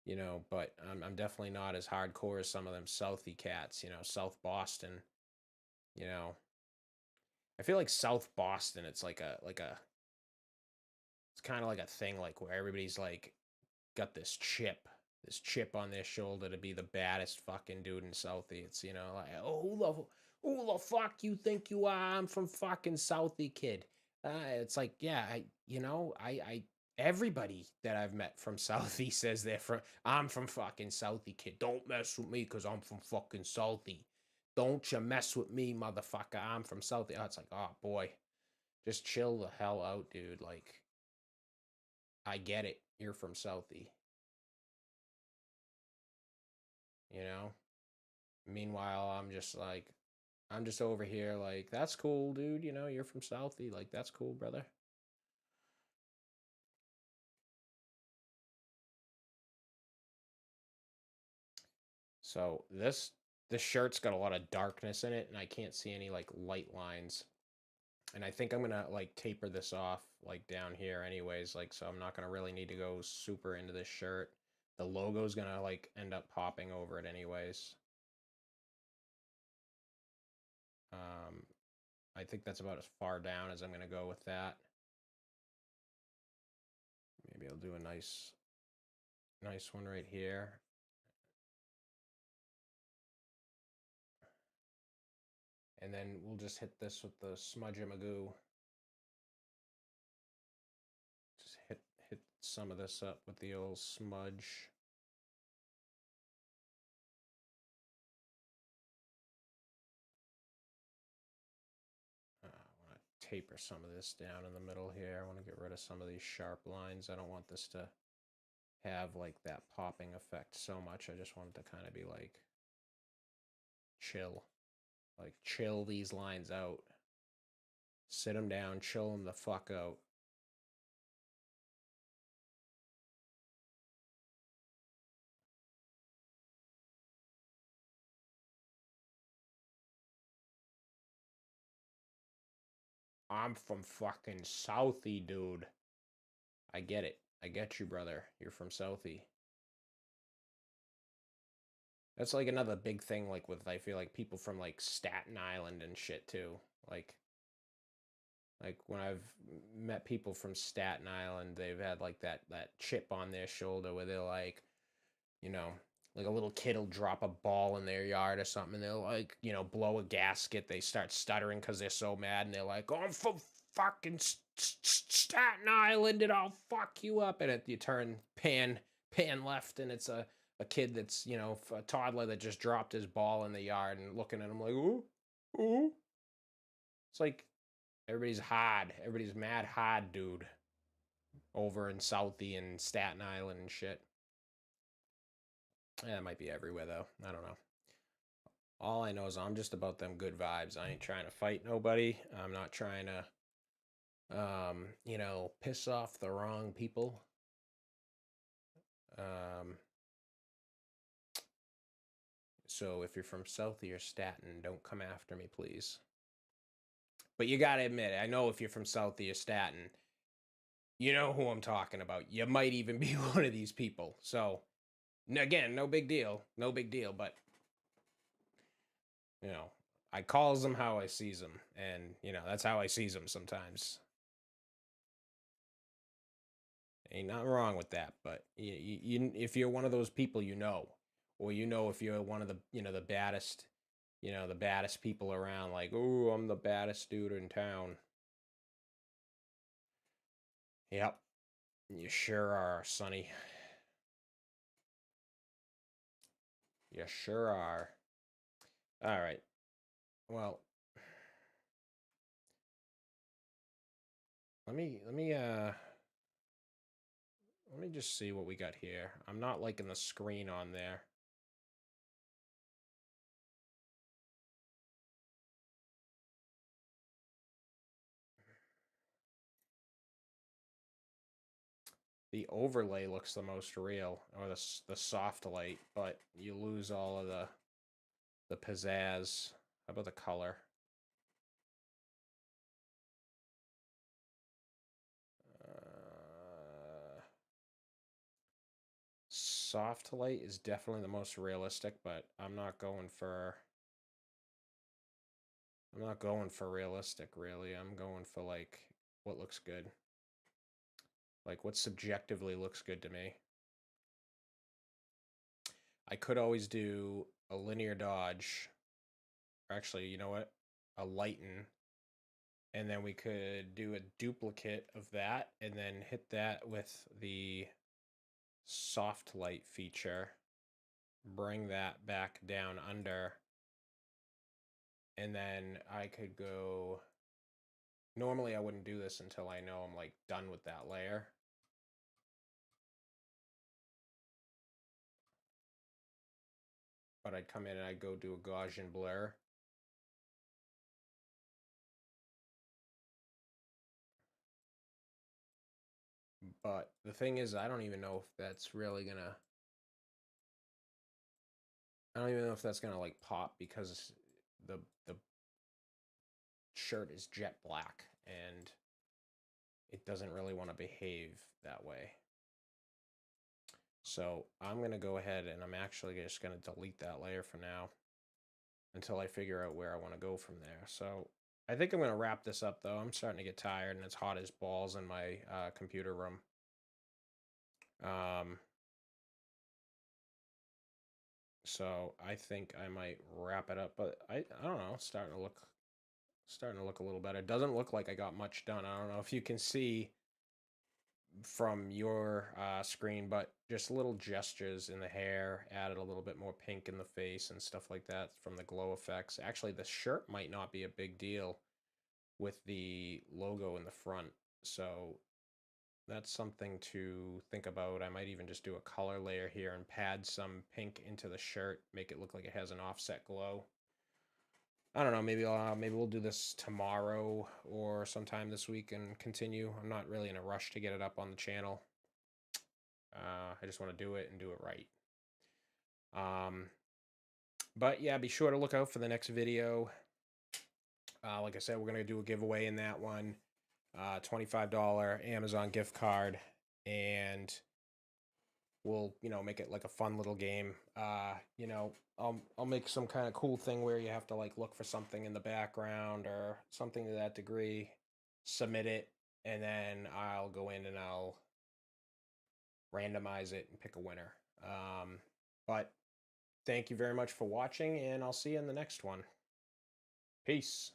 You know, but I'm definitely not as hardcore as some of them Southie cats. You know, South Boston. You know, I feel like South Boston. It's kind of like a thing, like where everybody's like got this chip on their shoulder to be the baddest fucking dude in Southie. It's, you know, like, oh, who the fuck you think you are? I'm from fucking Southie, kid. It's like, yeah, you know, everybody that I've met from Southie says I'm from fucking Southie, kid. Don't mess with me because I'm from fucking Southie. Don't you mess with me, motherfucker. I'm from Southie. Oh, it's like, oh boy, just chill the hell out, dude. Like, I get it. You're from Southie, you know? Meanwhile, I'm just over here like, that's cool, dude. You know, you're from Southie. Like, that's cool, brother. So this shirt's got a lot of darkness in it, and I can't see any like light lines. And I think I'm gonna like taper this off like down here anyways, like so I'm not gonna really need to go super into this shirt. The logo's gonna like end up popping over it anyways. Um, I think that's about as far down as I'm gonna go with that. Maybe I'll do a nice one right here. And then we'll just hit this with the smudge magoo. Just hit some of this up with the old smudge. I want to taper some of this down in the middle here. I want to get rid of some of these sharp lines. I don't want this to have like that popping effect so much. I just want it to kind of be like chill. Like chill these lines out. Sit them down, chill them the fuck out. I'm from fucking Southie, dude. I get it. I get you, brother. You're from Southie. That's like another big thing, like with I feel like people from like Staten Island and shit too. Like when I've met people from Staten Island, they've had like that chip on their shoulder where they're like, you know, like a little kid will drop a ball in their yard or something, and they'll like, blow a gasket. They start stuttering because they're so mad, and they're like, "Oh, I'm from fucking Staten Island, and I'll fuck you up." And you turn pan left, and it's a kid that's a toddler that just dropped his ball in the yard and looking at him like, "Ooh, ooh." It's like everybody's hard, everybody's mad hard, dude, over in Southie and Staten Island and shit. Yeah, it might be everywhere though. I don't know. All I know is I'm just about them good vibes. I ain't trying to fight nobody. I'm not trying to, piss off the wrong people. Um, so if you're from Southie or Staten, don't come after me, please. But you gotta admit, I know if you're from Southie or Staten, you know who I'm talking about. You might even be one of these people. So, again, no big deal. No big deal. But, you know, I calls them how I sees them. And, that's how I sees them sometimes. Ain't nothing wrong with that, but if you're one of those people, or if you're one of the baddest, the baddest people around, like, oh, I'm the baddest dude in town. Yep, you sure are, Sonny. You sure are. All right. Well, let me just see what we got here. I'm not liking the screen on there. The overlay looks the most real, or the soft light, but you lose all of the pizzazz. How about the color? Soft light is definitely the most realistic, but I'm not going for realistic really. I'm going for like what looks good. Like what subjectively looks good to me. I could always do a linear dodge. Or actually, you know what? A lighten. And then we could do a duplicate of that and then hit that with the soft light feature. Bring that back down under. And then I could go. Normally I wouldn't do this until I know I'm like done with that layer. But I'd come in and I'd go do a Gaussian blur. But the thing is, I don't even know if that's really gonna. I don't even know if that's gonna like pop because the shirt is jet black and it doesn't really want to behave that way. So I'm gonna go ahead and I'm actually just gonna delete that layer for now until I figure out where I want to go from there. So I think I'm gonna wrap this up though. I'm starting to get tired and it's hot as balls in my computer room. So I think I might wrap it up, but I don't know, starting to look a little better. It doesn't look like I got much done. I don't know if you can see from your screen, but just little gestures in the hair, added a little bit more pink in the face and stuff like that from the glow effects. Actually, the shirt might not be a big deal with the logo in the front. So that's something to think about. I might even just do a color layer here and pad some pink into the shirt, make it look like it has an offset glow. I don't know. Maybe we'll do this tomorrow or sometime this week and continue. I'm not really in a rush to get it up on the channel. I just want to do it and do it right. But yeah, be sure to look out for the next video. Like I said, we're gonna do a giveaway in that one. $25 Amazon gift card, and we'll make it like a fun little game. I'll make some kind of cool thing where you have to like look for something in the background or something to that degree, submit it, and then I'll go in and I'll randomize it and pick a winner. But thank you very much for watching, and I'll see you in the next one. Peace.